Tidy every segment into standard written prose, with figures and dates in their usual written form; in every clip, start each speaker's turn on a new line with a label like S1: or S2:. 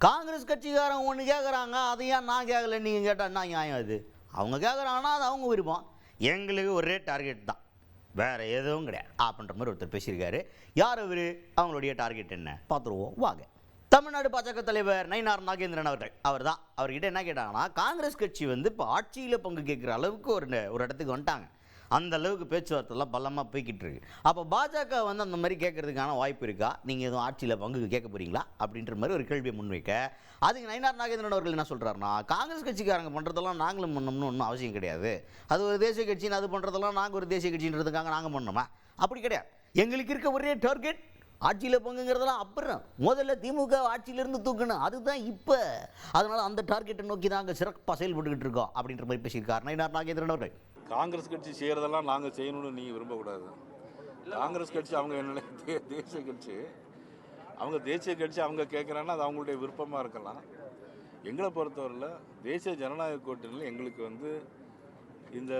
S1: காங்கிரஸ் கட்சிக்காரங்க ஒன்று கேட்குறாங்க, அதை ஏன் நான் கேட்கல நீங்கள் கேட்டால் என்ன நியாயம் அது? அவங்க கேட்குறாங்கன்னா அது அவங்க விருப்பம். எங்களுக்கு ஒரே டார்கெட் தான், வேறு எதுவும் கிடையாது அப்படின்ற மாதிரி ஒருத்தர் பேசியிருக்காரு. யார் அவர்? அவங்களுடைய டார்கெட் என்ன பார்த்துருவோம் வாங்க. தமிழ்நாடு பாஜக தலைவர் நயினார் நாகேந்திரன் அவர் தான். அவர்கிட்ட என்ன கேட்டாங்கன்னா, காங்கிரஸ் கட்சி இப்போ ஆட்சியில் பங்கு கேட்குற அளவுக்கு ஒரு இடத்துக்கு வந்துட்டாங்க. அந்த அளவுக்கு பேச்சுவார்த்தைலாம் பலமாக போய்கிட்டு இருக்கு. அப்போ பாஜக அந்த மாதிரி கேட்கறதுக்கான வாய்ப்பு இருக்கா? நீங்கள் எதுவும் ஆட்சியில் பங்கு கேட்க போகிறீங்களா அப்படின்ற மாதிரி ஒரு கேள்வியை முன்வைக்க, அதுக்கு நயினார் நாகேந்திரன் அவர்கள் என்ன சொல்கிறாருன்னா, காங்கிரஸ் கட்சிக்காரங்க பண்ணுறதெல்லாம் நாங்களும் பண்ணணும்னு ஒன்றும் அவசியம் கிடையாது. அது ஒரு தேசிய கட்சின்னு அது பண்ணுறதெல்லாம் நாங்கள் ஒரு தேசிய கட்சின்றதுக்காக நாங்கள் பண்ணணுமா? அப்படி கிடையாது. எங்களுக்கு இருக்க ஒரே டார்கெட் ஆட்சியில் பங்குங்கிறதெல்லாம் அப்புறம், முதல்ல திமுக ஆட்சியிலிருந்து தூக்கணும், அதுதான் இப்போ. அதனால் அந்த டார்கெட்டை நோக்கி நாங்கள் சிறப்பாக செயல்பட்டுக்கிட்டு இருக்கோம் அப்படின்ற மாதிரி பேசியிருக்கார் நயினார் நாகேந்திரன் அவர்கள்.
S2: காங்கிரஸ் கட்சி செய்கிறதெல்லாம் நாங்கள் செய்யணும்னு நீங்கள் விரும்பக்கூடாது. காங்கிரஸ் கட்சி அவங்க என்ன தேசிய கட்சி, அவங்க கேட்குறாங்கன்னா அது அவங்களுடைய விருப்பமாக இருக்கலாம். எங்களை பொறுத்தவரையில் தேசிய ஜனநாயக கூட்டணியில் எங்களுக்கு இந்த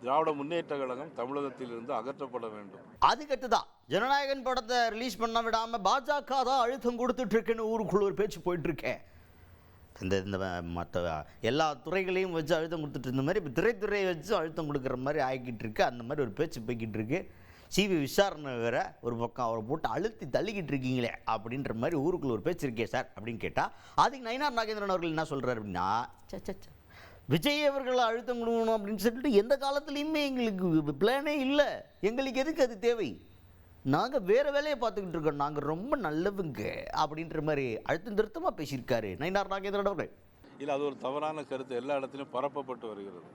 S2: திராவிட முன்னேற்ற கழகம் தமிழகத்திலிருந்து அகற்றப்பட வேண்டும்.
S1: அதுக்கட்டு தான் ஜனநாயகன் படத்தை ரிலீஸ் பண்ண விடாமல் பாஜக தான் அழுத்தம் கொடுத்துட்டு இருக்குன்னு ஊருக்குள்ள ஒரு பேச்சு போயிட்டு இருக்கேன். இந்த மற்ற எல்லா துறைகளையும் வச்சு அழுத்தம் கொடுத்துட்டு இருந்த மாதிரி இப்போ திரைத்துறையை வச்சு அழுத்தம் கொடுக்குற மாதிரி ஆகிக்கிட்டு இருக்கு. அந்த மாதிரி ஒரு பேச்சு போய்கிட்டு இருக்கு. சிபி விசாரணை வேற ஒரு பக்கம் அவரை போட்டு அழுத்தி தள்ளிக்கிட்டு இருக்கீங்களே அப்படின்ற மாதிரி ஊருக்குள்ள ஒரு பேச்சு இருக்கே சார் அப்படின்னு கேட்டால், அதுக்கு நயினார் நாகேந்திரன் அவர்கள் என்ன சொல்கிறார் அப்படின்னா, விஜய் அவர்களை அழுத்தம் கொடுக்கணும் அப்படின்னு சொல்லிட்டு எந்த காலத்துலேயுமே எங்களுக்கு பிளானே இல்லை. எங்களுக்கு எதுக்கு அது தேவை? நாங்கள் வேறு வேலையை பார்த்துக்கிட்டு இருக்கோம், நாங்கள் ரொம்ப நல்லவங்க அப்படின்ற மாதிரி அழுத்தம் திருத்தமாக பேசியிருக்காரு நயினார் நாகேந்திரன் அவர்கள்.
S2: இல்லை, அது ஒரு தவறான கருத்து எல்லா இடத்துலையும் பரப்பப்பட்டு வருகிறது.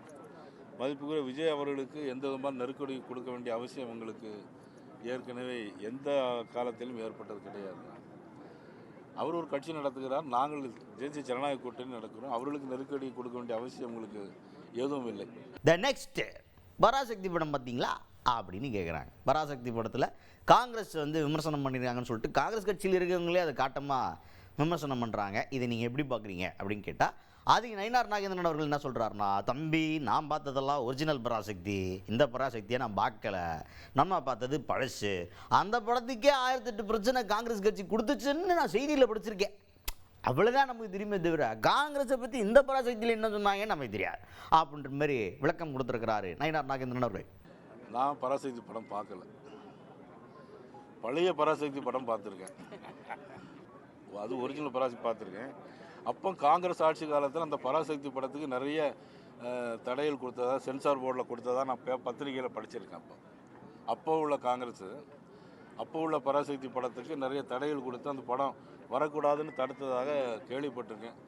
S2: மதிப்புக்குரிய விஜய் அவர்களுக்கு எந்த விதமான நெருக்கடி கொடுக்க வேண்டிய அவசியம் உங்களுக்கு ஏற்கனவே எந்த காலத்திலும் ஏற்பட்டது கிடையாது. அவர் ஒரு கட்சி நடத்துகிறார், நாங்கள் தேசிய ஜனநாயக கூட்டணி நடக்கிறோம். அவர்களுக்கு நெருக்கடி கொடுக்க வேண்டிய அவசியம் உங்களுக்கு எதுவும் இல்லை.
S1: த நெக்ஸ்ட் பராசக்தி படம் பார்த்தீங்களா அப்படின்னு கேட்குறாங்க. பராசக்தி படத்தில் காங்கிரஸ் விமர்சனம் பண்ணியிருக்காங்கன்னு சொல்லிட்டு காங்கிரஸ் கட்சியில் இருக்கிறவங்களே அதை காட்டமாக விமர்சனம் பண்ணுறாங்க. இதை நீங்கள் எப்படி பார்க்குறீங்க அப்படின்னு கேட்டால், அதுக்கு நயினார் நாகேந்திரன் அவர்கள் என்ன சொல்கிறாருன்னா, தம்பி நான் பார்த்ததெல்லாம் ஒரிஜினல் பராசக்தி, இந்த பராசக்தியை நான் பார்க்கல, நம்ம பார்த்தது பழசு. அந்த படத்துக்கே 1008 பிரச்சனை காங்கிரஸ் கட்சி கொடுத்துச்சுன்னு நான் செய்தியில் படிச்சிருக்கேன். அவ்வளோதான் நமக்கு தெரியுமே தவிர காங்கிரஸை பற்றி இந்த பராசக்தியில் என்ன சொன்னாங்கன்னு நமக்கு தெரியாது அப்படின்ற மாதிரி விளக்கம் கொடுத்துருக்கிறாரு நயினார் நாகேந்திரன் அவர்கள்.
S2: நான் பராசக்தி படம் பார்க்கல, பழைய பராசக்தி படம் பார்த்துருக்கேன். அது ஒரிஜினல் பராசக்தி பார்த்துருக்கேன். அப்போ காங்கிரஸ் ஆட்சி காலத்தில் அந்த பராசக்தி படத்துக்கு நிறைய தடைகள் கொடுத்ததா, சென்சார் போர்டில் கொடுத்ததா நான் பத்திரிகையில் படிச்சிருக்கேன். அப்போ உள்ள காங்கிரஸ் அப்போ உள்ள பராசக்தி படத்துக்கு நிறைய தடைகள் கொடுத்து அந்த படம் வரக்கூடாதுன்னு தடுத்ததாக கேள்விப்பட்டிருக்கேன்.